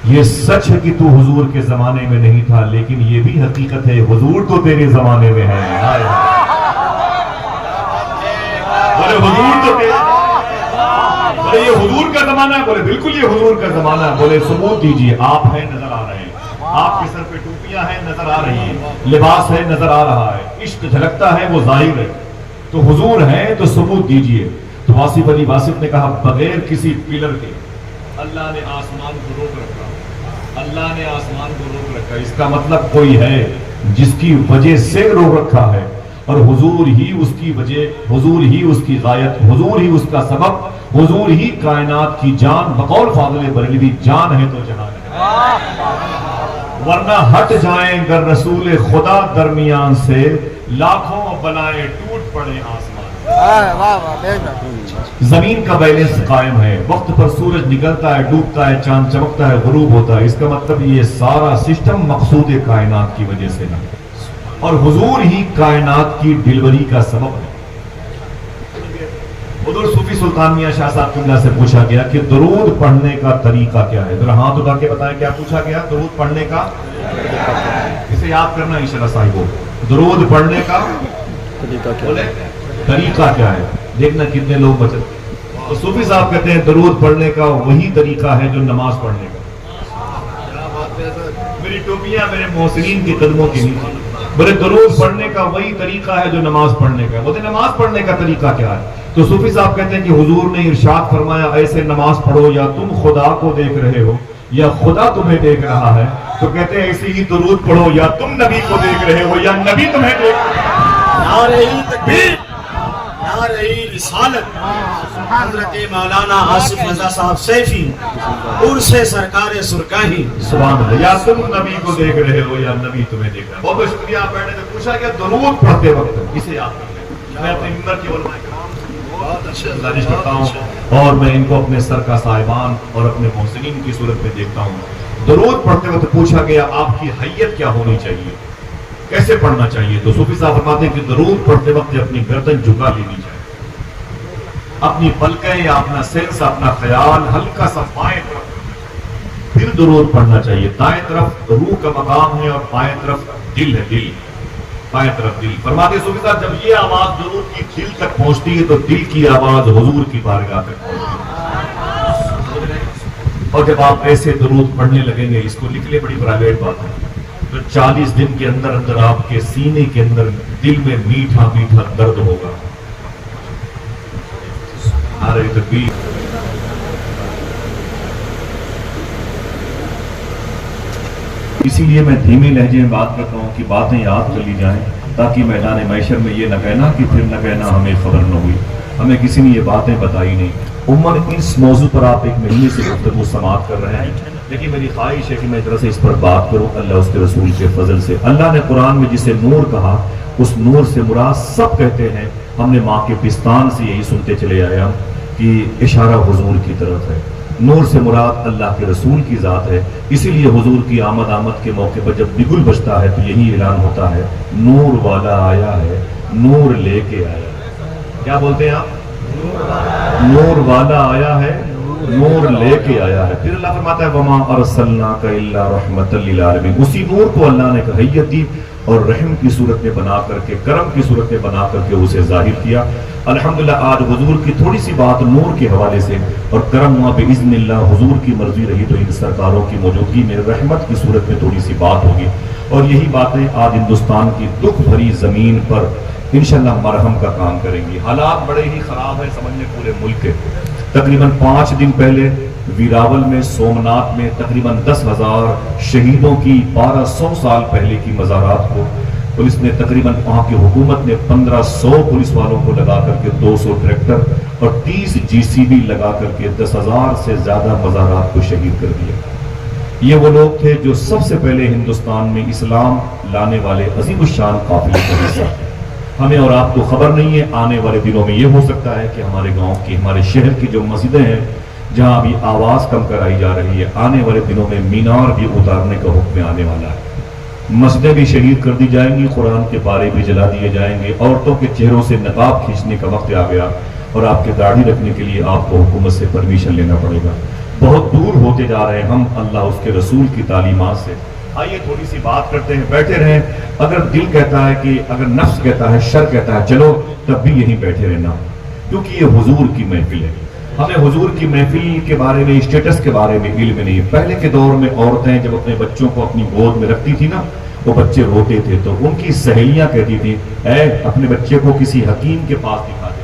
یہ سچ ہے کہ تو حضور کے زمانے میں نہیں تھا، لیکن یہ بھی حقیقت ہے حضور تو تیرے زمانے میں ہے۔ بولے حضور تو تیرے، بولے یہ حضور کا زمانہ ہے، بولے بالکل یہ حضور کا زمانہ ہے۔ بولے ثبوت دیجئے، آپ ہیں نظر آ رہے ہیں، آپ کے سر پہ ٹوپیاں ہیں نظر آ رہی ہیں، لباس ہے نظر آ رہا ہے، عشق جھلکتا ہے وہ ظاہر ہے، تو حضور ہیں تو ثبوت دیجئے۔ تو واصف علی واصف نے کہا بغیر کسی پلر کے اللہ نے آسمان کو روک رکھا، اللہ نے آسمان کو روک رکھا، اس کا مطلب کوئی ہے جس کی وجہ سے روک رکھا ہے، اور حضور ہی اس کی وجہ، حضور ہی اس کی غایت، حضور ہی اس کا سبب، حضور ہی کائنات کی جان، بقول فاضل بریلوی جان ہے تو جہان ہے، ورنہ ہٹ جائیں گر رسول خدا درمیان سے، لاکھوں بلائیں ٹوٹ پڑے آسمان۔ زمین کا بیلنس قائم ہے، وقت پر سورج نکلتا ہے، ڈوبتا ہے، چاند چمکتا ہے، غروب ہوتا ہے، اس کا مطلب یہ سارا سسٹم مقصود کائنات کی وجہ سے نہیں، اور حضور ہی کائنات کی ڈلیوری کا سبب ہے۔ حضور صوفی سلطان میاں شاہ صاحب قبلہ سے پوچھا گیا کہ درود پڑھنے کا طریقہ کیا ہے؟ ذرا ہاتھ اٹھا کے بتائیں کیا پوچھا گیا؟ درود پڑھنے کا اسے یاد کرنا انشاءاللہ صاحبو، درود پڑھنے کا طریقہ کیا ہے؟ دیکھنا کتنے لوگ بچت۔ تو صوفی صاحب کہتے ہیں درود پڑھنے کا وہی طریقہ ہے جو نماز پڑھنے کا۔ میری ٹوپیاں میرے محسنین کے قدموں کے نیچے، بولے درود پڑھنے کا وہی طریقہ ہے جو نماز پڑھنے کا۔ بولے نماز پڑھنے کا طریقہ کیا ہے؟ تو صوفی صاحب کہتے ہیں کہ حضور نے ارشاد فرمایا ایسے نماز پڑھو یا تم خدا کو دیکھ رہے ہو یا خدا تمہیں دیکھ رہا ہے، تو کہتے ہیں ایسے ہی درود پڑھو یا تم نبی کو دیکھ رہے ہو یا نبی تمہیں دیکھ رہا ہے۔ نعرہ تکبیر، نعرہ رسالت، حضرت مولانا آصف رضا صاحب سیفی عرس سرکار سرکاہی، سبحان اللہ، یا تم نبی کو دیکھ رہے ہو یا نبی تمہیں دیکھ رہا ہے۔ بہت بہت شکریہ۔ آپ بیٹھے سے پوچھا کہ درود پڑھتے وقت اسے یاد کر لیں۔ میں اپنے ممبر کی علماء کرام گزارش کرتا ہوں، اور میں ان کو اپنے سر کا صاحبان اور اپنے محسنین کی صورت میں دیکھتا ہوں۔ درود پڑھتے وقت پوچھا گیا آپ کی حیت کیا ہونی چاہیے، کیسے پڑھنا چاہیے؟ تو صوفی صاحب فرماتے ہیں کہ درود پڑھتے وقت اپنی گردن جھکا لینی چاہیے، اپنی پلکیں یا اپنا سینس، اپنا خیال ہلکا سا بائیں طرف، پھر درود پڑھنا چاہیے۔ دائیں طرف روح کا مقام ہے اور بائیں طرف دل ہے، دل، بائیں طرف دل۔ فرماتے ہیں صوفی صاحب جب یہ آواز درود کی دل تک پہنچتی ہے تو دل کی آواز حضور کی بارگاہ تک پہنچتی ہے، اور جب آپ ایسے درود پڑھنے لگیں گے، اس کو لکھ لیں، بڑی پرائیویٹ بات ہے، تو 40 دن کے اندر اندر آپ کے سینے کے اندر دل میں میٹھا میٹھا درد ہوگا۔ نعرہ تکبیر۔ اسی لیے میں دھیمے لہجے میں بات کرتا ہوں کہ باتیں یاد کر لی جائیں، تاکہ میدان محشر میں یہ نہ کہنا کہ پھر نہ کہنا ہمیں خبر نہ ہوئی، ہمیں کسی نے یہ باتیں بتائی نہیں۔ عمر اس موضوع پر آپ ایک مہینے سے گفتگو سماعت کر رہے ہیں، لیکن میری خواہش ہے کہ میں ذرا سے اس پر بات کروں اللہ اس کے رسول کے فضل سے۔ اللہ نے قرآن میں جسے نور کہا، اس نور سے مراد سب کہتے ہیں، ہم نے ماں کے پستان سے یہی سنتے چلے آئے ہم کہ اشارہ حضور کی طرف ہے۔ نور سے مراد اللہ کے رسول کی ذات ہے، اسی لیے حضور کی آمد کے موقع پر جب بگل بجتا ہے تو یہی اعلان ہوتا ہے نور والا آیا ہے، نور لے کے آیا ہے۔ کیا بولتے ہیں آپ؟ نور والا آیا ہے، نور لے کے آیا ہے۔ پھر اللہ فرماتا ہے وما ارسلناک الا رحمۃ للعالمین۔ اسی نور کو اللہ نے حیت دی اور رحم کی صورت میں بنا کر کے، کرم کی صورت میں بنا کر کے اسے ظاہر کیا۔ الحمدللہ آج حضور کی تھوڑی سی بات نور کے حوالے سے اور کرم ہوا باذن اللہ، حضور کی مرضی رہی تو ان سرکاروں کی موجودگی میں رحمت کی صورت میں تھوڑی سی بات ہوگی، اور یہی باتیں آج ہندوستان کی دکھ بھری زمین پر انشاءاللہ مرہم کا کام کریں گی۔ حالات بڑے ہی خراب ہیں سمجھنے پورے ملک کے۔ تقریباً 5 دن پہلے ویراول میں، سومناتھ میں تقریباً 10,000 شہیدوں کی 1200 سال پہلے کی مزارات کو پولیس نے تقریباً، وہاں کی حکومت نے 1500 پولیس والوں کو لگا کر کے 200 ٹریکٹر اور 30 GCB لگا کر کے 10,000 سے زیادہ مزارات کو شہید کر دیا۔ یہ وہ لوگ تھے جو سب سے پہلے ہندوستان میں اسلام لانے والے عظیم الشان قافلے کا حصہ تھے۔ ہمیں اور آپ کو خبر نہیں ہے، آنے والے دنوں میں یہ ہو سکتا ہے کہ ہمارے گاؤں کی، ہمارے شہر کی جو مسجدیں ہیں جہاں ابھی آواز کم کرائی جا رہی ہے، آنے والے دنوں میں مینار بھی اتارنے کا حکم آنے والا ہے۔ مسجدیں بھی شہید کر دی جائیں گی، قرآن کے پارے بھی جلا دیے جائیں گے، عورتوں کے چہروں سے نقاب کھینچنے کا وقت آ گیا، اور آپ کے داڑھی رکھنے کے لیے آپ کو حکومت سے پرمیشن لینا پڑے گا۔ بہت دور ہوتے جا رہے ہیں ہم اللہ اس کے رسول کی تعلیمات سے. آئیے تھوڑی سی بات کرتے ہیں, بیٹھے رہیں. اگر دل کہتا ہے کہ, اگر نفس کہتا ہے, شر کہتا ہے, چلو تب بھی یہیں بیٹھے رہنا, کیونکہ یہ حضور کی محفل ہے. ہمیں حضور کی محفل کے بارے میں, اسٹیٹس کے بارے میں علم نہیں. پہلے کے دور میں عورتیں جب اپنے بچوں کو اپنی گود میں رکھتی تھی نا, وہ بچے روتے تھے تو ان کی سہیلیاں کہتی تھی, اے اپنے بچے کو کسی حکیم کے پاس دکھا دے,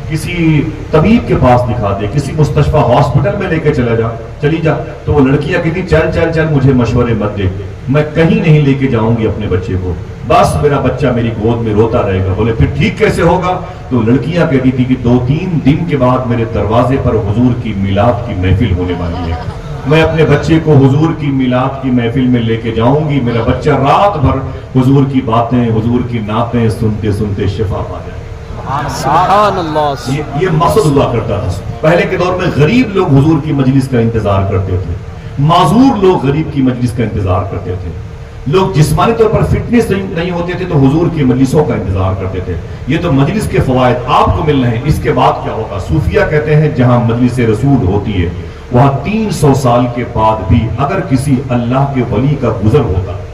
کسی طبیب کے پاس دکھا دے, کسی مستشفیٰ ہاسپٹل میں لے کے چلی جا. تو وہ لڑکیاں کہتی, چل چل چل, مجھے مشورے مت دے, میں کہیں نہیں لے کے جاؤں گی اپنے بچے کو, بس میرا بچہ میری گود میں روتا رہے گا. بولے پھر ٹھیک کیسے ہوگا؟ تو لڑکیاں کہتی تھی کہ 2-3 دن کے بعد میرے دروازے پر حضور کی میلاد کی محفل ہونے والی ہے, میں اپنے بچے کو حضور کی میلاد کی محفل میں لے کے جاؤں گی, میرا بچہ رات بھر حضور کی باتیں, حضور کی نعتیں سنتے سنتے شفا پا جائے. سبحان اللہ. یہ مقصد ہوا کرتا تھا. پہلے کے دور میں غریب لوگ حضور کی مجلس کا انتظار کرتے تھے, معذور لوگ غریب کی مجلس کا انتظار کرتے تھے, لوگ جسمانی طور پر فٹنس نہیں ہوتے تھے تو حضور کی مجلسوں کا انتظار کرتے تھے. یہ تو مجلس کے فوائد آپ کو مل رہے ہیں, اس کے بعد کیا ہوگا؟ صوفیہ کہتے ہیں جہاں مجلس رسول ہوتی ہے وہاں 300 سال کے بعد بھی اگر کسی اللہ کے ولی کا گزر ہوتا ہے,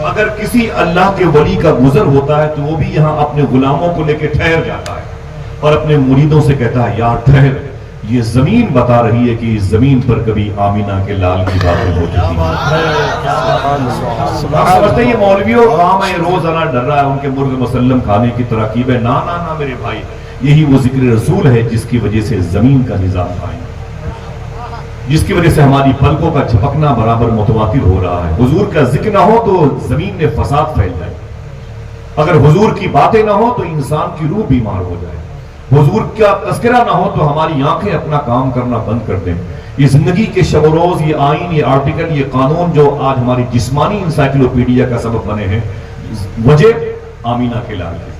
اگر کسی اللہ کے ولی کا گزر ہوتا ہے تو وہ بھی یہاں اپنے غلاموں کو لے کے ٹھہر جاتا ہے اور اپنے مریدوں سے کہتا ہے, یار ٹھہر, یہ زمین بتا رہی ہے کہ اس زمین پر کبھی آمینہ کے لال کی باتیں ہو چکی ہیں. آپ سمجھتے ہیں یہ مولویوں کام ہے, یہ روزانہ ڈر رہا ہے ان کے مرغ مسلم کھانے کی تراکیب ہے. نا نا نا میرے بھائی, یہی وہ ذکر رسول ہے جس کی وجہ سے زمین کا نظام قائم ہے, جس کی وجہ سے ہماری پلکوں کا جھپکنا برابر متواتر ہو رہا ہے. حضور کا ذکر نہ ہو تو زمین میں فساد پھیل جائے, اگر حضور کی باتیں نہ ہو تو انسان کی روح بیمار ہو جائے, حضور کا تذکرہ نہ ہو تو ہماری آنکھیں اپنا کام کرنا بند کر دیں. یہ زندگی کے شب و روز, یہ آئین, یہ آرٹیکل, یہ قانون جو آج ہماری جسمانی انسائکلوپیڈیا کا سبب بنے ہیں, وجہ آمینہ کے لال کے.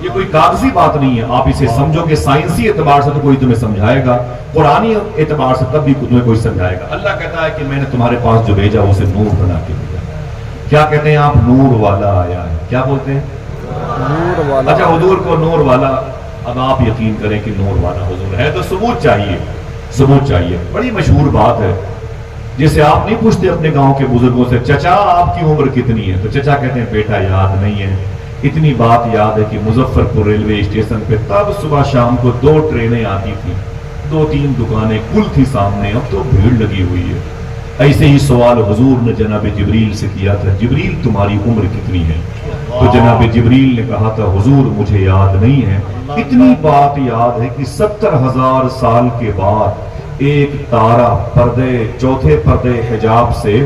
یہ کوئی کاغذی بات نہیں ہے, آپ اسے سمجھو کہ سائنسی اعتبار سے تو کوئی تمہیں سمجھائے گا, قرآنی اعتبار سے تب بھی تمہیں کوئی سمجھائے گا. اللہ کہتا ہے کہ میں نے تمہارے پاس جو بھیجا اسے نور بنا کے بھیجا. کیا کہتے ہیں آپ؟ نور والا آیا ہے. کیا بولتے ہیں؟ نور والا. اچھا, حضور کو نور والا, اب آپ یقین کریں کہ نور والا حضور ہے تو ثبوت چاہیے, ثبوت چاہیے. بڑی مشہور بات ہے, جیسے آپ نہیں پوچھتے اپنے گاؤں کے بزرگوں سے, چچا آپ کی عمر کتنی ہے, تو چچا کہتے ہیں بیٹا یاد نہیں ہے. اتنی بات یاد ہے کہ مظفر پور ریلوے اسٹیشن پہ تب صبح شام کو 2 ٹرینیں آتی تھیں, 2-3 دکانیں کل تھی سامنے, اب تو بھیڑ لگی ہوئی ہے. ایسے ہی سوال حضور نے جناب جبریل سے کیا تھا, جبریل تمہاری عمر کتنی ہے؟ تو جناب جبریل نے کہا تھا, حضور مجھے یاد نہیں ہے. اتنی بات یاد ہے کہ 70,000 سال کے بعد ایک تارا پردے, چوتھے پردے حجاب سے,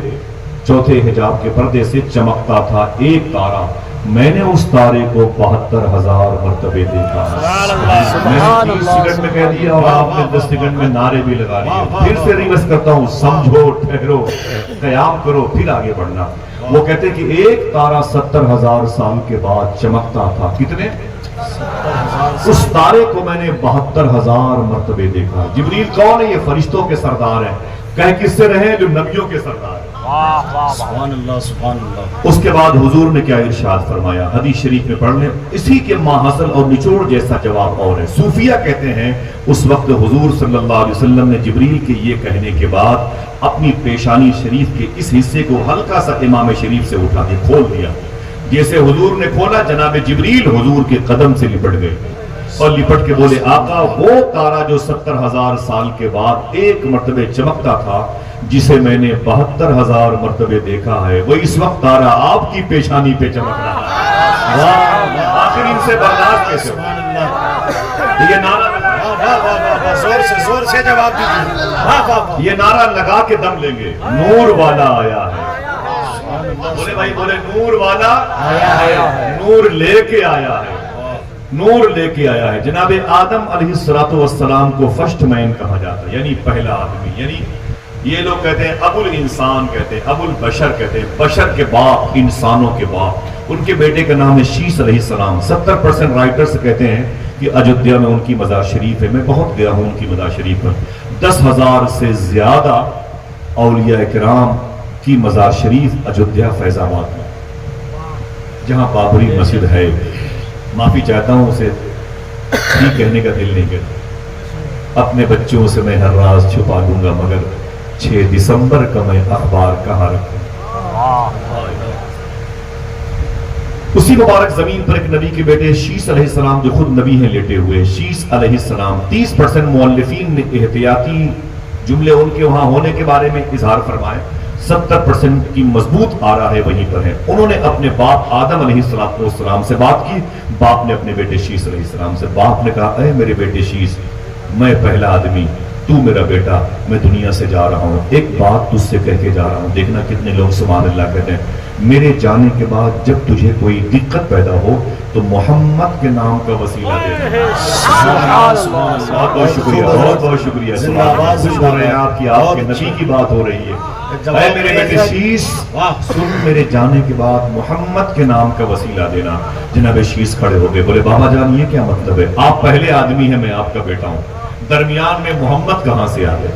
چوتھے حجاب کے پردے سے چمکتا تھا ایک تارا. میں نے اس تارے کو 72,000 مرتبے دیکھا. میں نے 30 سیکنڈ میں کہہ دیا اور آپ نے 10 سیکنڈ میں نعرے بھی لگا لیے. پھر سے ریورس کرتا ہوں, سمجھو, ٹھہرو, قیام کرو, پھر آگے بڑھنا. وہ کہتے کہ ایک تارا 70,000 سال کے بعد چمکتا تھا. کتنے؟ اس تارے کو میں نے 72,000 مرتبے دیکھا. جبریل کون ہے؟ یہ فرشتوں کے سردار ہیں. کہہ کس سے رہے؟ جو نبیوں کے سردار ہیں. سبحان اللہ, سبحان اللہ. اس کے بعد حضور نے کیا ارشاد فرمایا, حدیث شریف میں پڑھ لیں. اسی کے ماحصل اور نچوڑ جیسا جواب اور ہے. صوفیہ کہتے ہیں اس وقت حضور صلی اللہ علیہ وسلم نے جبریل کے یہ کہنے کے بعد اپنی پیشانی شریف کے اس حصے کو ہلکا سا امام شریف سے اٹھا کے کھول دیا. جیسے حضور نے کھولا, جناب جبریل حضور کے قدم سے لپٹ گئے اور لپٹ کے بولے, آقا وہ تارا جو 70,000 سال کے بعد ایک مرتبے چمکتا تھا, جسے میں نے 72,000 مرتبے دیکھا ہے, وہ اس وقت تارا آپ کی پیشانی پہ چمک رہا ہے. آخر ان سے برداشت کیسے ہو؟ یہ نعرہ زور سے جواب دیجیے. یہ نعرہ لگا کے دم لیں گے, نور والا آیا ہے. بولے بھائی, بولے نور والا آیا ہے, نور لے کے آیا ہے, نور لے کے آیا ہے. جناب آدم علیہ السلام کو فرسٹ مین کہا جاتا ہے, یعنی پہلا آدمی. یعنی یہ لوگ کہتے ہیں ابو الانسان, کہتے ہیں ابو البشر, کہتے ہیں بشر کے باپ, انسانوں کے باپ. ان کے بیٹے کا نام ہے شیش علیہ السلام. 70% رائٹرز کہتے ہیں کہ اجودھیا میں ان کی مزار شریف ہے. میں بہت گیا ہوں ان کی مزار شریف پر. 10,000 سے زیادہ اولیاء کرام کی مزار شریف اجودھیا فیض آباد میں, جہاں بابری مسجد ہے. معافی چاہتا ہوں, اسے ٹھیک کہنے کا دل نہیں کرتا. اپنے بچوں سے میں ہر راز چھپا لوں گا، مگر 6 دسمبر کا میں اخبار کہاں رکھوں؟ اسی مبارک زمین پر ایک نبی کے بیٹے شیس علیہ السلام جو خود نبی ہیں لیٹے ہوئے، شیس علیہ السلام 30% مؤلفین نے احتیاطی جملے ان کے وہاں ہونے کے بارے میں اظہار فرمائے، 70% کی مضبوط آ رہا ہے وہیں پر ہے۔ انہوں نے اپنے باپ آدم علیہ السلام سے بات کی، باپ نے اپنے بیٹے شیس علیہ السلام سے، باپ نے کہا اے میرے بیٹے شیس، میں پہلا آدمی، تو میرا بیٹا، میں دنیا سے جا رہا ہوں، ایک بات تجھ سے کہہ کے جا رہا ہوں، دیکھنا کتنے لوگ سبحان اللہ کہتے ہیں، میرے جانے کے بعد جب تجھے کوئی دقت پیدا ہو تو محمد کے نام کا وسیلہ دے۔ بہت بہت شکریہ، بہت بہت شکریہ، خوش ہو رہے ہیں آپ کے نبی کی بات ہو رہی ہے۔ اے میرے بیٹے شیس، سن میرے جانے کے بعد محمد کے نام کا وسیلہ دینا۔ جناب شیس کھڑے ہو گئے، بولے بابا جان یہ کیا مطلب ہے؟ آپ پہلے آدمی ہیں، میں آپ کا بیٹا ہوں، درمیان میں محمد کہاں سے آ گئے؟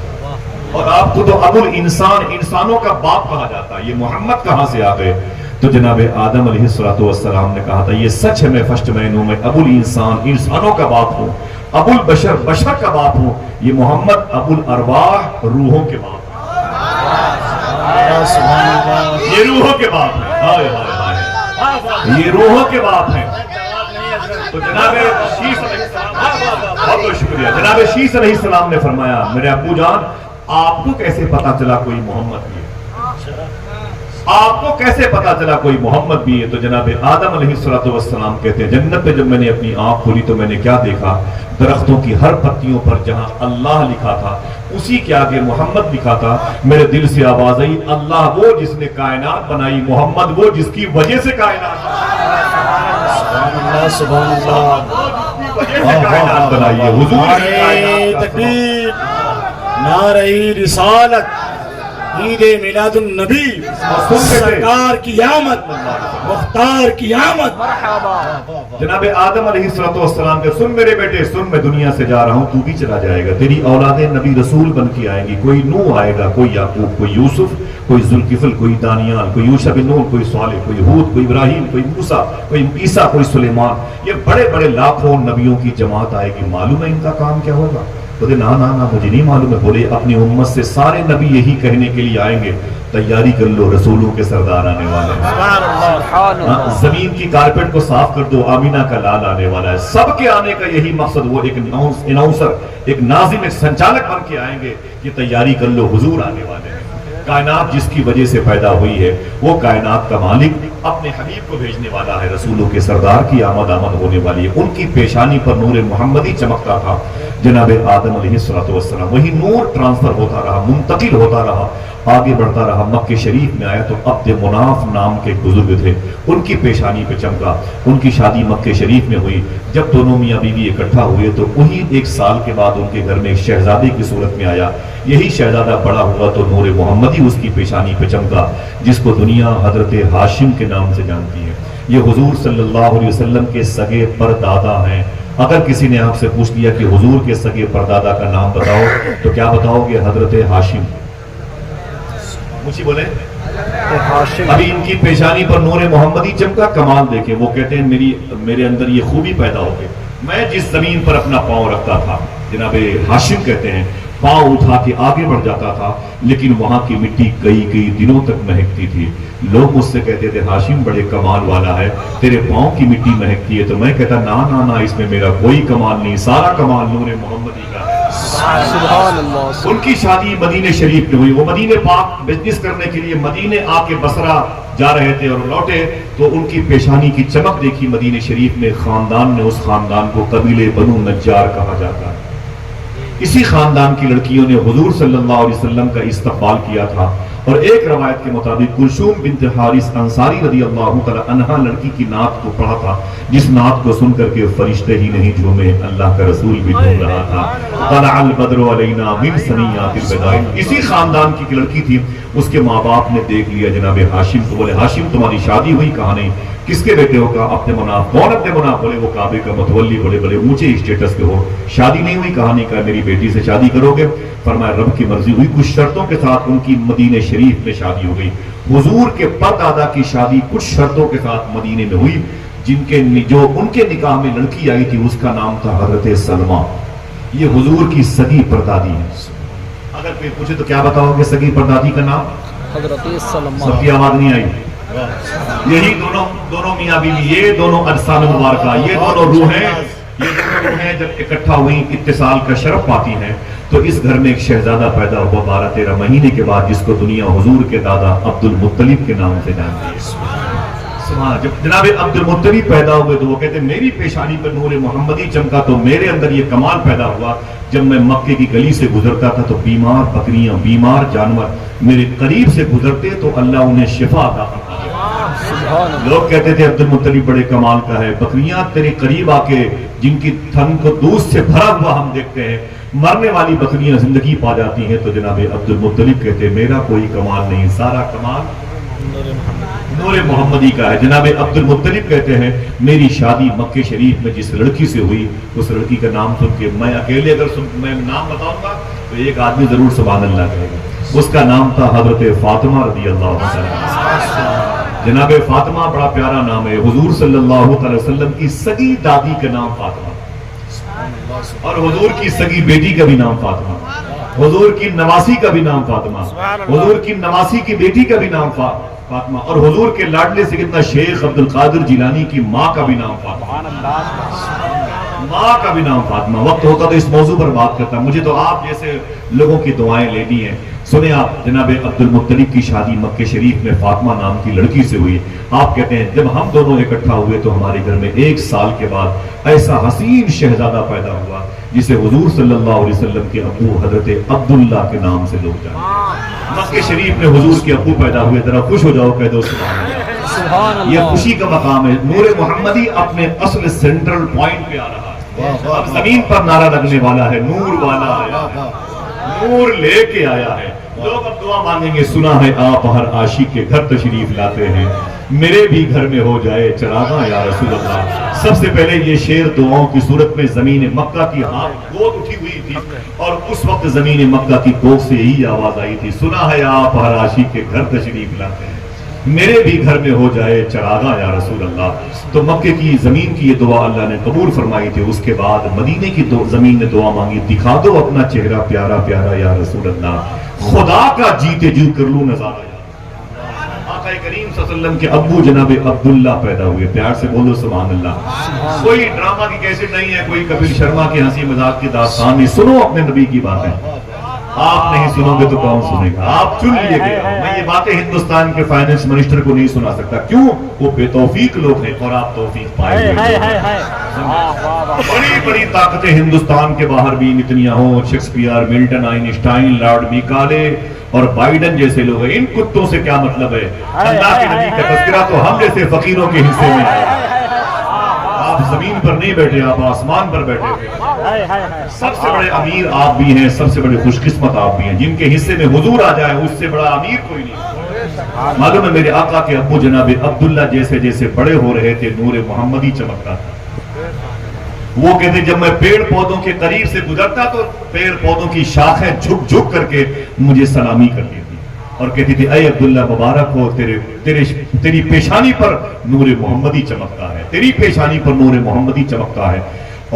اور آپ کو تو ابو الانسان، انسانوں کا باپ کہا جاتا ہے، یہ محمد کہاں سے آ گئے؟ تو جناب آدم علیہ السلام نے کہا تھا یہ سچ ہے، میں فرسٹ مین ہوں، میں ابو الانسان، انسانوں کا باپ ہوں، ابو البشر، بشر کا باپ ہوں، یہ محمد ابو الارواح، روحوں کے باپ ہیں، یہ روحوں کے باپ ہیں، ہائے ہائے ہائے، یہ روحوں کے باپ ہیں۔ تو جناب شیس علیہ السلام، بہت بہت شکریہ، جناب شیس علیہ السلام نے فرمایا میرے ابو جان آپ کو کیسے پتا چلا کوئی محمد بھی ہے؟ آپ کو کیسے پتا چلا کوئی محمد بھی ہے؟ تو جناب آدم علیہ السلام کہتے ہیں جنت پہ جب میں نے اپنی آنکھ کھولی تو میں نے کیا دیکھا؟ درختوں کی ہر پتیوں پر جہاں اللہ لکھا تھا اسی کے آگے محمد لکھا تھا۔ میرے دل سے آواز آئی اللہ وہ جس نے کائنات بنائی، محمد وہ جس کی وجہ سے کائنات بنائی ہے، حضور کی کائنات۔ تکبیر، نعرہ رسالت، عید میلاد النبی، سرکار کی آمد، مختار کی آمد۔ جناب آدم علیہ السلام کے سن میرے بیٹے سن، میں دنیا سے جا رہا ہوں، تو بھی چلا جائے گا، تیری اولادیں نبی رسول بن کے آئیں گی، کوئی نوح آئے گا، کوئی یعقوب، کوئی یوسف، کوئی ذوالکفل، کوئی دانیال، کوئی یوشع بن نون، کوئی صالح، کوئی ہود، کوئی ابراہیم، کوئی موسیٰ، کوئی عیسیٰ، کوئی سلیمان، یہ بڑے بڑے لاکھوں نبیوں کی جماعت آئے گی۔ معلوم ہے ان کا کام کیا ہوگا؟ بولے نا مجھے نہیں معلوم ہے۔ بولے اپنی امت سے سارے نبی یہی کہنے کے لیے آئیں گے تیاری کر لو، رسولوں کے سردار آنے والے ہیں، زمین کی کارپیٹ کو صاف کر دو، آمینہ کا لال آنے والا ہے۔ سب کے آنے کا یہی مقصد، وہ ایک اناؤنسر، ایک ناظم، ایک سنچالک بن کے آئیں گے کہ تیاری کر لو، حضور آنے والے ہیں۔ کائنات جس کی وجہ سے پیدا ہوئی ہے وہ کائنات کا مالک اپنے حبیب کو بھیجنے والا ہے، رسولوں کے سردار کی آمد ہونے والی ہے۔ ان کی پیشانی پر نور محمدی چمکتا تھا۔ جناب آدم علیہ السلام، وہی نور ٹرانسفر ہوتا رہا، منتقل ہوتا رہا، آگے بڑھتا رہا۔ مکہ شریف میں آیا تو عبد مناف نام کے بزرگ تھے، ان کی پیشانی پہ چمکا۔ ان کی شادی مکہ شریف میں ہوئی۔ جب دونوں میاں بیوی اکٹھا ہوئے تو وہی 1 سال کے بعد ان کے گھر میں ایک شہزادے کی صورت میں آیا۔ یہی شہزادہ بڑا ہوا تو نور محمدی اس کی پیشانی پہ چمکا، جس کو دنیا حضرت ہاشم کے نام سے جانتی ہے۔ یہ حضور صلی اللہ علیہ وسلم کے سگے پردادا ہیں۔ اگر کسی نے آپ سے پوچھ لیا کہ حضور کے سگے پردادا کا نام بتاؤ تو کیا بتاؤ گے؟ حضرت ہاشم۔ مجھے بولے ابھی ان کی پیشانی پر نور محمدی چمکا، کمال دیکھیں۔ وہ کہتے ہیں میرے اندر یہ خوبی پیدا ہو گئی، میں جس زمین پر اپنا پاؤں رکھتا تھا، جناب ہاشم کہتے ہیں، پاؤں اٹھا کے آگے بڑھ جاتا تھا، لیکن وہاں کی مٹی کئی دنوں تک مہکتی تھی۔ لوگ مجھ سے کہتے تھے ہاشم بڑے کمال والا ہے، تیرے پاؤں کی مٹی مہکتی ہے، تو میں کہتا نا اس میں میرا کوئی کمال نہیں، سارا کمال نور محمدی کا ہے۔ سبحان اللہ۔ ان کی شادی مدینہ شریف میں ہوئی۔ وہ مدینہ پاک بزنس کرنے کے لیے مدینہ آ کے بصرہ جا رہے تھے اور لوٹے تو ان کی پیشانی کی چمک دیکھی مدینہ شریف میں۔ خاندان نے، اس خاندان کو قبیلے بنو نجار کہا جاتا ہے۔ اسی خاندان کی لڑکیوں نے حضور صلی اللہ علیہ وسلم کا استقبال کیا تھا، اور ایک روایت کے مطابق کلثوم بنت حارث انصاری رضی اللہ تعالی عنہا لڑکی کی نعت کو پڑھا تھا، جس نعت کو سن کر کے فرشتے ہی نہیں جھومے، اللہ کا رسول بھی جھوم رہا تھا۔ طلع البدر علینا من ثنیات الوداع۔ اسی خاندان کی لڑکی تھی۔ اس کے ماں باپ نے دیکھ لیا جناب ہاشم کو، بولے ہاشم تمہاری شادی ہوئی؟ کہا نہیں۔ کس کے بیٹے ہو؟ کہا عبد مناف۔ کون عبد مناف؟ بولے وہ کعبے کا متولی، بڑے بڑے اونچے اسٹیٹس کے ہو۔ شادی نہیں ہوئی؟ کہا نہیں۔ کہا میری بیٹی سے شادی کرو گے؟ فرمایا رب کی مرضی ہوئی۔ کچھ شرطوں کے ساتھ ان کی مدینہ شریف میں شادی ہو گئی۔ حضور کے پردادا کی شادی کچھ شرطوں کے ساتھ مدینے میں ہوئی، جو ان کے نکاح میں لڑکی آئی تھی اس کا نام تھا حضرت سلمہ۔ یہ حضور کی سگی پردادی ہے. اگر کوئی پوچھے تو کیا بتاؤ گے سگی پردادی کا نام؟ حضرت سلمان. سب کی آواز نہیں آئی. یہی دونوں میاں بیوی، یہ دونوں اجسام مبارکہ، یہ دونوں روحیں جب اکٹھا ہوئی اتصال کا شرف پاتی ہیں تو اس گھر میں ایک شہزادہ پیدا ہوا 12-13 مہینے کے بعد، جس کو دنیا حضور کے دادا عبد المطلب کے نام سے جانتی ہے. جب جناب عبد المطلب پیدا ہوئے تو وہ کہتے ہیں میری پیشانی پر نور محمدی چمکا تو میرے اندر یہ کمال پیدا ہوا. جب میں مکے کی گلی سے گزرتا تھا تو بیمار بکریاں، بیمار جانور میرے قریب سے گزرتے تو اللہ انہیں شفا عطا فرماتا. لوگ کہتے تھے عبد المطلب بڑے کمال کا ہے، بکریاں تیرے قریب آ کے جن کی تھن کو دودھ سے بھرا ہوا ہم دیکھتے ہیں، مرنے والی بکریاں زندگی پا جاتی ہیں. تو جناب عبد المطلب کہتے ہیں میرا کوئی کمال نہیں، سارا کمال نور محمدی کا ہے. جناب عبد المطلب کہتے ہیں میری شادی مکہ شریف میں جس لڑکی سے ہوئی، اس لڑکی کا نام سن کے میں اکیلے اگر میں نام بتاؤں گا تو ایک آدمی ضرور سبحان اللہ کہے گا. اس کا نام تھا حضرت فاطمہ رضی اللہ عنہا. جناب فاطمہ بڑا پیارا نام ہے. حضور صلی اللہ علیہ وسلم کی سگی دادی کا نام فاطمہ، اور حضور کی سگی بیٹی کا بھی نام فاطمہ، حضور کی نواسی کا بھی نام فاطمہ، حضور کی نواسی کی بیٹی کا بھی نام فاطمہ، اور حضور کے لاڈلے سیدنا شیخ عبد القادر جیلانی کی ماں کا بھی نام فاطمہ، ماں کا بھی نام فاطمہ. وقت ہوتا تو اس موضوع پر بات کرتا، مجھے تو آپ جیسے لوگوں کی دعائیں لینی ہیں. سنیں آپ، جناب عبد المطلب کی شادی مکہ شریف میں فاطمہ نام کی لڑکی سے ہوئی. آپ کہتے ہیں جب ہم دونوں اکٹھا ہوئے تو ہمارے گھر میں 1 سال کے بعد ایسا حسین شہزادہ پیدا ہوا جسے حضور صلی اللہ علیہ وسلم کے ابو حضرت عبداللہ کے نام سے لوگ جانتے. مکہ شریف میں حضور کے ابو پیدا ہوئے، ذرا خوش ہو جاؤ، کہہ دو سبحان اللہ. یہ خوشی کا مقام ہے. نور محمدی اپنے اصل سینٹرل پوائنٹ پہ آ رہا ہے. اب زمین پر نعرہ لگنے والا ہے، نور والا آیا ہے، نور لے کے آیا ہے. لوگ اب دعا مانگیں گے، سنا ہے آپ ہر عاشق کے گھر تشریف لاتے ہیں، میرے بھی گھر میں ہو جائے چراغاں یا رسول اللہ. سب سے پہلے یہ شعر دعاؤں کی صورت میں زمین مکہ کی گود اٹھی ہوئی تھی، اور اس وقت زمین مکہ کی کوکھ سے یہی آواز آئی تھی، سنا ہے آپ ہر عاشق کے گھر تشریف لاتے ہیں، میرے بھی گھر میں ہو جائے چراغاں یا رسول اللہ. تو مکے کی زمین کی یہ دعا اللہ نے قبول فرمائی تھی. اس کے بعد مدینے کی زمین نے دعا مانگی، دکھا دو اپنا چہرہ پیارا پیارا یا رسول اللہ، خدا کا جیتے جی کر لوں نظارہ. آقا کریم صلی اللہ علیہ وسلم کے ابو جناب عبداللہ پیدا ہوئے. پیار سے بولو سبحان اللہ. کوئی ڈرامہ کی کیسٹ نہیں ہے، کوئی کپل شرما کی ہنسی مذاق کی داستان نہیں. سنو اپنے نبی کی باتیں. آپ نہیں سنو گے تو کون سنے گا؟ آپ چن لیے گئے. میں یہ باتیں ہندوستان کے فائنانس منسٹر کو نہیں سنا سکتا. کیوں؟ وہ بے توفیق لوگ ہیں اور آپ توفیق پائے ہوئے. بڑی بڑی طاقتیں ہندوستان کے باہر بھی نتنیاں ہوں، شیکسپیئر، ملٹن، آئنسٹائن، لارڈ میکالے اور بائیڈن جیسے لوگ ہیں. ان کتوں سے کیا مطلب ہے؟ اللہ کے نبی کا تذکرہ تو ہم جیسے فقیروں کے حصے میں ہے. آپ زمین پر نہیں بیٹھے، آپ آسمان پر بیٹھے ہوئے. سب سے بڑے امیر آپ بھی ہیں، سب سے بڑے خوش قسمت آپ بھی ہیں. جن کے حصے میں حضور آ جائے اس سے بڑا امیر کوئی نہیں. معلوم ہے میرے آقا کے ابو جناب عبداللہ جیسے جیسے بڑے ہو رہے تھے نور محمدی چمکتا تھا. وہ کہتے جب میں پیڑ پودوں کے قریب سے گزرتا تو پیڑ پودوں کی شاخیں جھک جھک کر کے مجھے سلامی کرتی تھی اور کہتی تھی اے عبداللہ مبارک ہو، تیری پیشانی پر نور محمدی چمکتا ہے، تیری پیشانی پر نور محمدی چمکتا ہے.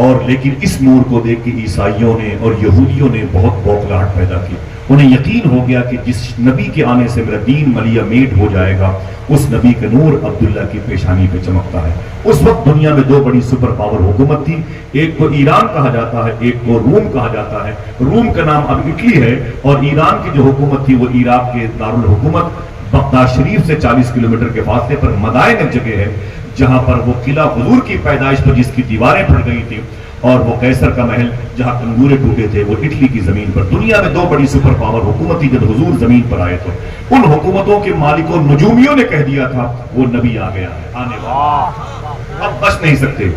اور لیکن اس نور کو دیکھ کے عیسائیوں نے اور یہودیوں نے بہت بوکھلاہٹ پیدا کی. انہیں یقین ہو گیا کہ جس نبی کے آنے سے میرا دین ملیا میٹ ہو جائے گا، اس نبی کا نور عبداللہ کی پیشانی پہ چمکتا ہے. اس وقت دنیا میں 2 بڑی سپر پاور حکومت تھی. ایک کو ایران کہا جاتا ہے، ایک کو روم کہا جاتا ہے. روم کا نام اب اٹلی ہے، اور ایران کی جو حکومت تھی وہ عراق کے دارالحکومت بغداد شریف سے 40 کلومیٹر کے فاصلے پر مدائن ایک جگہ ہے جہاں پر وہ قلعہ حضور کی پیدائش پر جس کی دیواریں پھٹ گئی تھی، اور وہ قیصر کا محل جہاں انگورے ٹوٹے تھے، وہ اٹلی کی زمین پر. دنیا میں 2 بڑی سپر پاور حکومت تھی جب حضور زمین پر آئے تو ان حکومتوں کے مالکوں نجومیوں نے کہہ دیا تھا وہ نبی آ گیا ہے، آنے والا، اب بچ نہیں سکتے،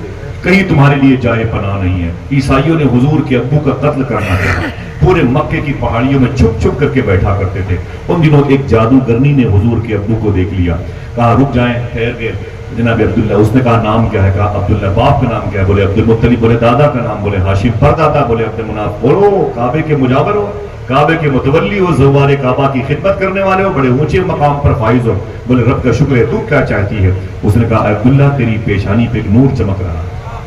کہیں تمہارے لیے جائے پناہ نہیں ہے. عیسائیوں نے حضور کے ابو کا قتل کرنا تھا. پورے مکے کی پہاڑیوں میں چھپ چھپ کر کے بیٹھا کرتے تھے. ان دنوں ایک جادوگرنی نے حضور کے ابو کو دیکھ لیا، کہا رک جائیں، ٹھہر گئے. جناب عبداللہ، اس نے کہا نام کیا ہے؟ کہا عبداللہ. باپ کا نام کیا ہے؟ بولے عبد المطلب. بولے دادا کا نام؟ بولے ہاشم. پردادا؟ بولے عبد مناف. بولو کعبے کے مجاور ہو، کعبے کے متولی ہو، زوار کعبہ کی خدمت کرنے والے ہو، بڑے اونچے مقام پر فائز ہو. بولے رب کا شکر ہے، تو کیا چاہتی ہے؟ اس نے کہا عبداللہ تیری پیشانی پہ ایک نور چمک رہا ہے،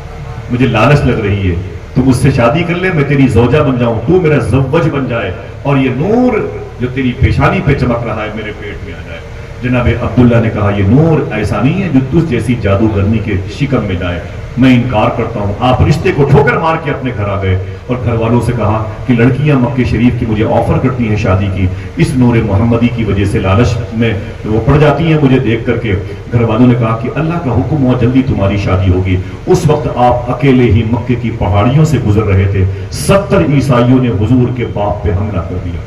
مجھے لالچ لگ رہی ہے، تو مجھ سے شادی کر لے، میں تیری زوجہ بن جاؤں، تو میرا زوج بن جائے، اور یہ نور جو تیری پیشانی پہ چمک رہا ہے میرے پیٹ میں آ جائے۔ جناب عبداللہ نے کہا یہ نور ایسا نہیں ہے جو تجھ جیسی جادوگرنی کے شکم میں جائے، میں انکار کرتا ہوں۔ آپ رشتے کو ٹھوکر مار کے اپنے گھر آ گئے اور گھر والوں سے کہا کہ لڑکیاں مکہ شریف کی مجھے آفر کرتی ہیں شادی کی، اس نور محمدی کی وجہ سے لالچ میں وہ پڑ جاتی ہیں مجھے دیکھ کر کے۔ گھر والوں نے کہا کہ اللہ کا حکم ہوا جلدی تمہاری شادی ہوگی۔ اس وقت آپ اکیلے ہی مکے کی پہاڑیوں سے گزر رہے تھے، 70 عیسائیوں نے حضور کے باپ پہ حملہ کر دیا،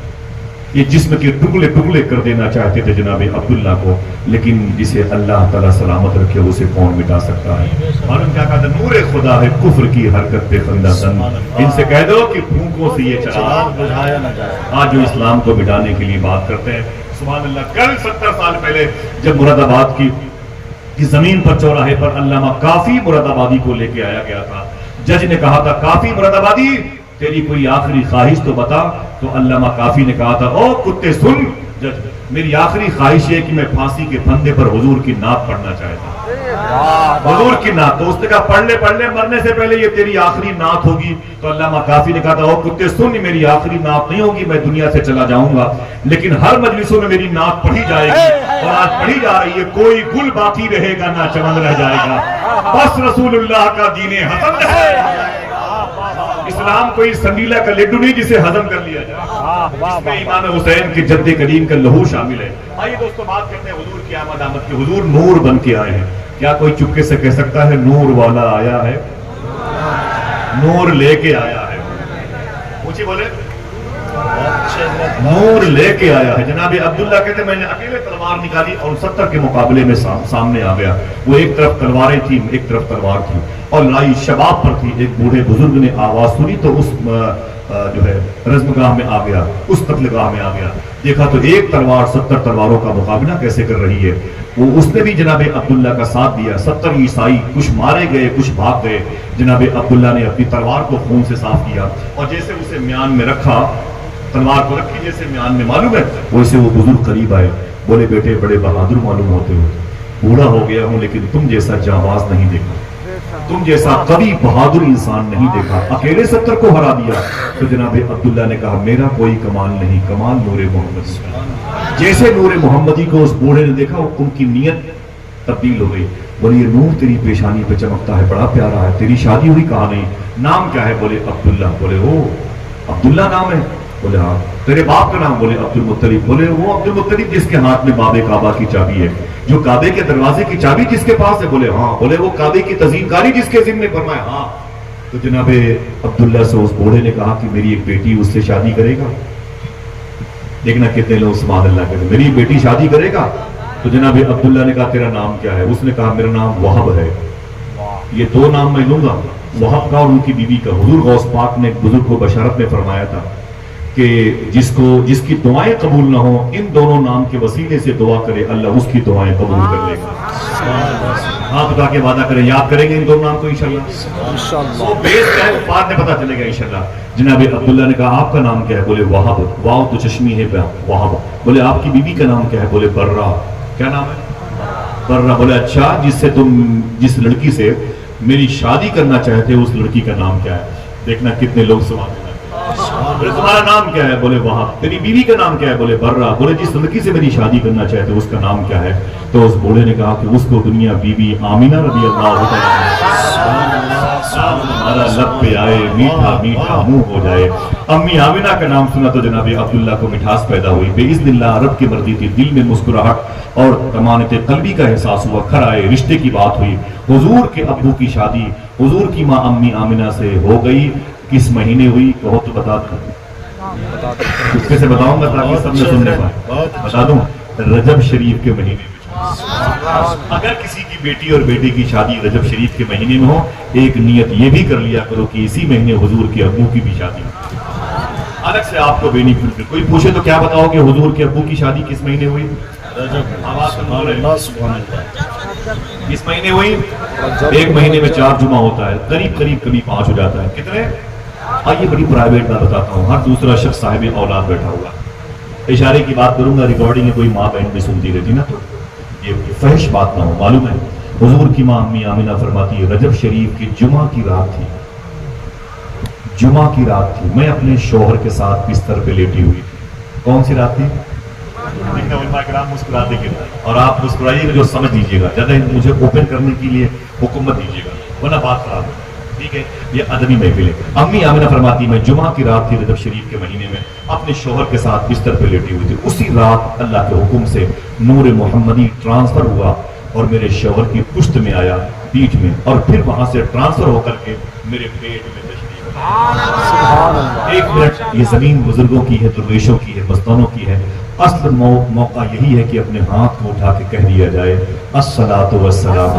یہ جسم کے ٹکڑے ٹکڑے کر دینا چاہتے تھے جناب عبداللہ کو، لیکن جسے اللہ تعالیٰ سلامت رکھے اسے کون مٹا سکتا ہے؟ اور ان کیا کہا تھا؟ نور خدا ہے کفر کی حرکت پہ خندہ زن، ان سے کہہ دو کہ پھونکوں سے یہ چراغ بجھایا نہ جائے۔ آج جو اسلام کو مٹانے کے لیے بات کرتے ہیں، سبحان اللہ، کل 70 سال پہلے جب مراد آباد کی زمین پر چوراہے پر علامہ کافی مراد آبادی کو لے کے آیا گیا تھا، جج نے کہا تھا کافی مراد آبادی تیری کوئی آخری خواہش تو بتا، تو علامہ کافی نے کہا تھا او کتے سن جج، میری آخری خواہش یہ کہ میں پھانسی کے پھندے پر حضور کی نعت پڑھنا چاہتا ہوں، حضور کی نعت۔ تو اس نے کہا پڑھ لے مرنے سے پہلے یہ تیری آخری نعت ہوگی۔ تو علامہ کافی نے کہا تھا او کتے سن، میری آخری نعت نہیں ہوگی، میں دنیا سے چلا جاؤں گا لیکن ہر مجلسوں میں میری نعت پڑھی جائے گی، اور آج پڑھی جا رہی ہے، کوئی گل باقی رہے گا نہ چمن رہ جائے گا، بس رسول اللہ کا دین حسن ہے۔ اسلام کوئی سنڈیلا کا لڈو نہیں جسے ہضم کر لیا جائے، اس میں امام حسین کے جد کریم کا لہو شامل ہے۔ آئیے دوستو بات کرتے ہیں حضور کی آمد کے۔ حضور نور بن کے آئے ہیں، کیا کوئی چپکے سے کہہ سکتا ہے نور والا آیا ہے؟ نور لے کے آیا ہے، اونچی بولے، نور لے کے آیا ہے۔ جناب عبداللہ کہتے ہیں میں نے اکیلے تلوار نکالی اور 70 کے مقابلے میں سامنے آ گیا، وہ ایک طرف تلواریں تھیں ایک طرف تلوار تھی، اور لڑائی شباب پر تھی۔ ایک بوڑھے بزرگ نے آواز سنی تو اس جو ہے رزمگاہ میں آ گیا، اس قتل گاہ میں آ گیا، دیکھا تو ایک تلوار 70 تلواروں کا مقابلہ کیسے کر رہی ہے۔ وہ اس نے بھی جناب عبداللہ کا ساتھ دیا، 70 عیسائی کچھ مارے گئے کچھ بھاگ گئے۔ جناب عبداللہ نے اپنی تلوار کو خون سے صاف کیا، اور جیسے اسے میان میں رکھا، تلوار کو رکھی جیسے میان میں، معلوم ہے ویسے وہ بزرگ قریب آئے، بولے بیٹے بڑے بہادر معلوم ہوتے ہو، بوڑھا ہو گیا ہوں لیکن تم جیسا جانباز نہیں دیکھا، تم جیسا قوی بہادر انسان نہیں دیکھا، اکیلے 70 کو ہرا دیا۔ تو جناب عبداللہ نے کہا میرا کوئی کمال نہیں، کمال نور محمدی۔ جیسے نور محمدی کو اس بوڑھے نے دیکھا ان کی نیت تبدیل ہو گئی، بولے یہ نور تیری پیشانی پہ چمکتا ہے، بڑا پیارا ہے، تیری شادی ہوئی؟ کہا نہیں۔ نام کیا ہے؟ بولے عبداللہ۔ بولے او عبداللہ نام ہے؟ بولے ہاں۔ تیرے باپ کا نام؟ بولے عبد المطلب۔ بولے وہ عبد المطلب جس کے ہاتھ میں باب کعبہ کی چابی ہے، جو کعبے کے دروازے کی چابی جس کے پاس ہے؟ بولے ہاں۔ بولے وہ کعبے کی تزئین کاری جس کے ذمہ؟ فرمایا ہاں۔ تو جناب عبداللہ سے اس بوڑھے نے کہا کہ میری ایک بیٹی اس سے شادی کرے گا؟ دیکھنا کتنے لوگ سبحان اللہ کہتے ہیں میری بیٹی شادی کرے گا؟ تو جناب عبداللہ نے کہا تیرا نام کیا ہے؟ اس نے کہا میرا نام وہب ہے۔ یہ دو نام میں لوں گا، وہب کا اور ان کی بیوی کا۔ حضور غوث پاک نے ایک بزرگ کو بشارت میں فرمایا تھا کہ جس کی دعائیں قبول نہ ہوں، ان دونوں نام کے وسیلے سے دعا کرے، اللہ اس کی دعائیں قبول کر لے گا۔ ہاتھ اٹھا کے وعدہ کریں، یاد کریں گے ان دونوں نام کو انشاءاللہ۔ وہ بیس کیا ہے وہ بعد میں پتا چلے گا انشاءاللہ۔ جناب عبداللہ نے کہا آپ کا نام کیا ہے؟ بولے وہب۔ واو تو چشمی ہے وہب۔ بولے آپ کی بیوی کا نام کیا ہے؟ بولے برہ۔ کیا نام ہے؟ برہ۔ بولے اچھا جس لڑکی سے میری شادی کرنا چاہتے ہو اس لڑکی کا نام کیا ہے؟ دیکھنا کتنے لوگ سوال کریں۔ بولے تمہارا نام کیا ہے؟ بولے وہب۔ تیری بیوی کا نام کیا ہے؟ بولے برہ۔ بولے جس لڑکی سے میری شادی کرنا چاہتے اس کا نام کیا ہے؟ تو اس بوڑھے نے کہا کہ اس کو دنیا بی بی آمینہ رضی اللہ ہمارا لب پہ آئے، میٹھا میٹھا منہ ہو جائے۔ امی آمینہ کا نام سنا تو جناب عبداللہ کو مٹھاس پیدا ہوئی، بے اذن اللہ رب کی مرضی تھی، دل میں مسکراہٹ اور طمانت قلبی کا احساس ہوا، گھر آئے، رشتے کی بات ہوئی۔ حضور کے ابو کی شادی حضور کی ماں امی آمینہ سے ہو گئی۔ کس مہینے ہوئی کہو تو بتا دوں، کس سے بتاؤں گا تاکہ سب نے سننے پائے؟ بتا دوں، رجب شریف کے مہینے میں۔ اگر کسی کی بیٹی اور بیٹے کی شادی رجب شریف کے مہینے میں ہو، ایک نیت یہ بھی کر لیا کرو کہ اسی مہینے حضور کے ابو کی بھی شادی ہو۔ الگ سے آپ کو بینیفٹ، کوئی پوچھے تو کیا بتاؤ کہ حضور کے ابو کی شادی کس مہینے ہوئی؟ کس مہینے ہوئی؟ ایک مہینے میں 4 جمعہ ہوتا ہے، قریب کبھی 5 ہو جاتا ہے۔ کتنے؟ آئیے بڑی پرائیویٹ بات بتاتا ہوں، ہر دوسرا شخص صاحب اولاد بیٹھا ہوا، اشارے کی بات کروں گا، ریکارڈنگ ہے، کوئی ماں بہن بھی سنتی رہتی نا، تو یہ فحش بات نہ ہو۔ معلوم ہے حضور کی ماں امی آمینہ فرماتی ہے رجب شریف کی جمعہ کی رات تھی، جمعہ کی رات تھی، میں اپنے شوہر کے ساتھ بستر پہ لیٹی ہوئی تھی. کون سی رات تھی؟ علماء کرام مسکراتے گے اور آپ مسکرائیے گا جو سمجھ لیجیے گا، زیادہ مجھے اوپن کرنے کے لیے حکم مت دیجیے گا ورنہ بات خراب ہے. ٹھیک ہے، یہ ادبی محفل ہے. امی آمنہ فرماتی میں جمعہ کی رات تھی رجب شریف کے مہینے میں، اپنے شوہر کے ساتھ بستر پہ لیٹی ہوئی تھی. اسی رات اللہ کے حکم سے نور محمدی ٹرانسفر ہوا اور میرے شوہر کی پشت میں آیا، پیٹھ میں، اور پھر وہاں سے ٹرانسفر ہو کر کے میرے پیٹ میں تشریف آیا. ایک منٹ، یہ زمین بزرگوں کی ہے، درویشوں کی ہے، مستانوں کی ہے. اصل موقع یہی ہے کہ اپنے ہاتھ کو اٹھا کے کہہ دیا جائے الصلاۃ والسلام.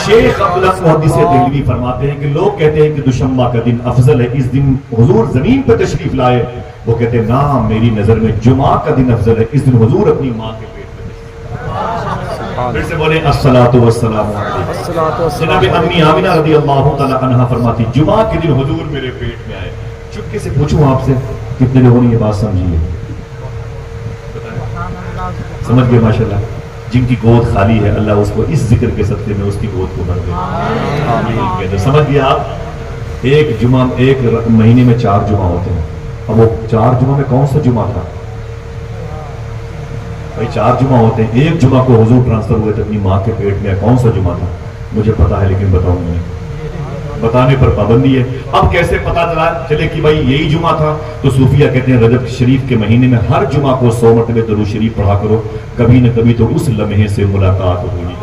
شیخ عبداللہ محدث دہلوی فرماتے ہیں کہ لوگ کہتے ہیں کہ دوشنبہ کا دن افضل ہے، اس دن حضور زمین پہ تشریف لائے. وہ کہتے ہیں نا، میری نظر میں جمعہ کا دن افضل ہے، اس دن حضور اپنی ماں کے پیٹ میں تشریف لائے. پھر سے بولیں الصلاۃ والسلام علیہ. جناب امی آمنہ رضی اللہ تعالی عنہا فرماتی جمعہ کے دن حضور میرے پیٹ میں آئے. چپکے سے پوچھوں آپ سے، کتنے لوگوں نے یہ بات سمجھی ہے؟ سمجھ گئے ماشاءاللہ. جن کی گود خالی ہے اللہ اس کو اس ذکر کے صدقے میں اس کی گود کو بھر دے. آمین. سمجھ گئے آپ؟ ایک جمعہ، ایک مہینے میں 4 جمعہ ہوتے ہیں. اب وہ 4 جمعہ میں کون سا جمعہ تھا بھائی؟ 4 جمعہ ہوتے ہیں. ایک جمعہ کو حضور ٹرانسفر ہوئے تھے اپنی ماں کے پیٹ میں. کون سا جمعہ تھا؟ مجھے پتا ہے لیکن بتاؤں گا، بتانے پر پابندی ہے. اب کیسے پتا چلے کہ بھائی یہی جمعہ تھا؟ تو صوفیہ کہتے ہیں رجب شریف کے مہینے میں ہر جمعہ کو 100 مرتبہ درود شریف پڑھا کرو، کبھی نہ کبھی تو اس لمحے سے ملاقات ہوگی.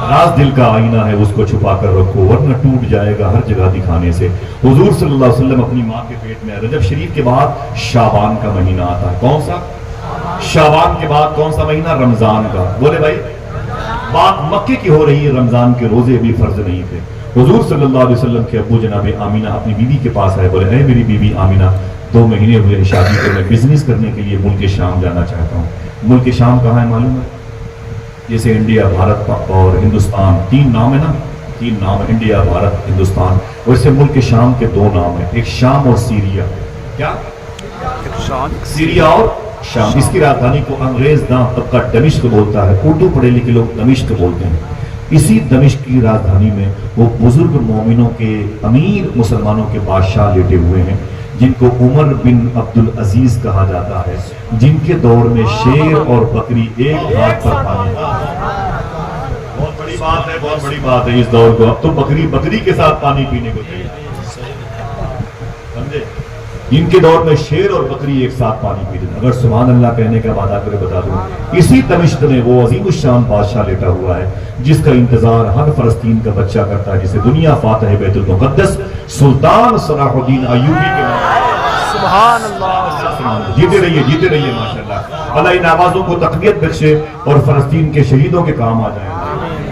راز دل کا آئینہ ہے، اس کو چھپا کر رکھو ورنہ ٹوٹ جائے گا ہر جگہ دکھانے سے. حضور صلی اللہ علیہ وسلم اپنی ماں کے پیٹ میں. رجب شریف کے بعد شعبان کا مہینہ آتا ہے. کون سا؟ شعبان کے بعد کون سا مہینہ؟ رمضان کا. بولے بھائی، بات مکے کی ہو رہی ہے، رمضان کے روزے بھی فرض نہیں تھے. حضور صلی اللہ علیہ وسلم کے ابو جناب آمینہ اپنی بیوی کے پاس آئے، بولے اے میری بیوی آمینہ، 2 مہینے ہوئے شادی کو، میں بزنس کرنے کے لیے ملک شام جانا چاہتا ہوں. ملک شام کہاں ہے معلوم ہے؟ جیسے انڈیا، بھارت اور ہندوستان 3 نام ہے نا، 3 نام، انڈیا، بھارت، ہندوستان. ویسے ملک شام کے 2 نام ہیں، ایک شام اور سیریا. کیا؟ سیریا اور شام. اس کی راجدھانی کو انگریز داں طبقہ دمشق بولتا ہے، اردو پڑھے لکھے لوگ دمشق بولتے ہیں. اسی دمشق کی راجدھانی میں وہ بزرگ مومنوں کے امیر مسلمانوں کے بادشاہ لیٹے ہوئے ہیں جن کو عمر بن عبدالعزیز کہا جاتا ہے، جن کے دور میں شیر اور بکری ایک ہاتھ پر پانی. بہت بڑی بات ہے، بہت بڑی بات ہے اس دور کو. اب تو بکری کے ساتھ پانی پینے کو چاہیے، سمجھے؟ ان کے دور میں شیر اور بکری ایک ساتھ پانی پیتے تھے. اگر سبحان اللہ کہنے کا وعدہ کرے بتا دوں، اسی دمشق میں وہ عظیم الشان بادشاہ لیٹا ہوا ہے جس کا انتظار ہر فلسطین کا بچہ کرتا ہے، جسے دنیا فاتح بیت المقدس سلطان صلاح الدین ایوبی کے نام. سبحان اللہ. جیتے رہیے ماشاءاللہ. اللہ ان آوازوں کو تقویت بخشے اور فلسطین کے شہیدوں کے کام آ جائیں.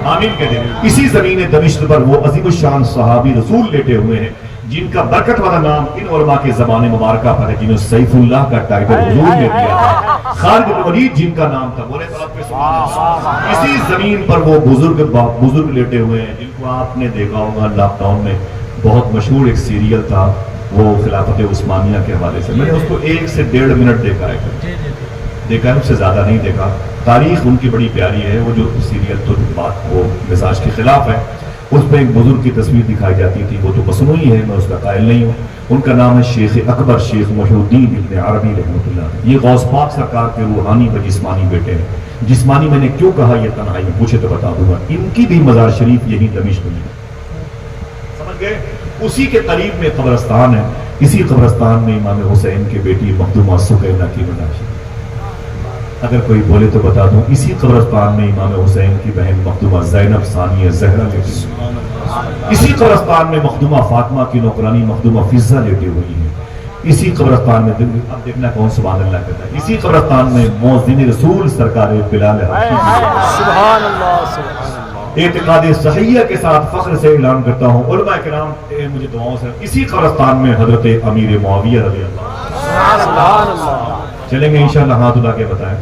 آمین کہتے ہیں. اسی زمین دمشق پر وہ عظیم الشان صحابی رسول لیٹے ہوئے ہیں جن کا برکت والا نام ان علماء کے زبان مبارکہ پر ہے جنہوں سیف اللہ کا ٹائٹل حضور نے دیا تھا. خالد بن ولید جن کا نام تھا. بولے تو آپ پہ سبحان اللہ. اسی زمین پر وہ بزرگ لیٹے ہوئے ہیں جن کو آپ نے دیکھا ہوگا لاک ڈاؤن میں. بہت مشہور ایک سیریل تھا وہ خلافت عثمانیہ کے حوالے سے. میں نے اس کو 1 سے 1.5 منٹ دیکھا ہے، اس سے زیادہ نہیں دیکھا. تاریخ ان کی بڑی پیاری ہے. وہ جو سیریل تو بات وہ مزاج کے خلاف ہے. اس پہ ایک بزرگ کی تصویر دکھائی جاتی تھی، وہ تو مصنوعی ہے، میں اس کا قائل نہیں ہوں. ان کا نام ہے شیخ اکبر شیخ محی الدین ابن عربی رحمۃ اللہ. یہ غوث پاک سرکار کے روحانی و جسمانی بیٹے ہیں. جسمانی میں نے کیوں کہا یہ تنہائی میں پوچھے تو بتا دوں گا. ان کی بھی مزار شریف یہی دمشق میں ہے، سمجھ گئے؟ اسی کے قریب میں قبرستان ہے. اسی قبرستان میں امام حسین کی بیٹی مخدومہ سکینہ کی مزار شریف. اگر کوئی بولے تو بتا دوں، اسی قبرستان میں امام حسین کی بہن مخدومہ زینب ثانیہ زہرا لیٹی ہوئی. اسی قبرستان میں مخدومہ فاطمہ کی نوکرانی مخدومہ فضہ لیٹی ہوئی ہے. اسی قبرستان میں اب دیکھنا کون سبحان اللہ کہتا ہے. اسی قبرستان میں مؤذن رسول سرکار بلال حبشی. سبحان اللہ. سبحان اللہ. اعتقاد صحیحہ کے ساتھ فخر سے اعلان کرتا ہوں علماء کرام مجھے دعاؤں سے. اسی قبرستان میں حضرت امیر معاویہ رضی اللہ. سبحان اللہ. چلیں گے انشاءاللہ. ہاتھ اٹھا کے بتائیں.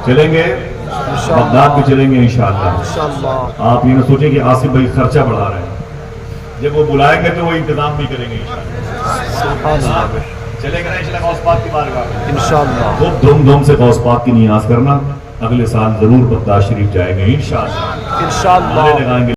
چلیں گے بغداد بھی چلیں گے انشاءاللہ. آپ یہ نہ سوچیں کہ آصف بھائی خرچہ بڑھا رہے ہیں، جب وہ بلائیں گے تو وہ انتظام بھی کریں گے انشاءاللہ. چلیں گے نا انشاءاللہ غوث پاک کی بارگاہ میں انشاءاللہ. خوب دھوم دھوم سے غوث پاک کی نیاز کرنا. اگلے سال ضرور بغداد شریف جائیں گے انشاءاللہ. انشاءاللہ. لگائیں گے.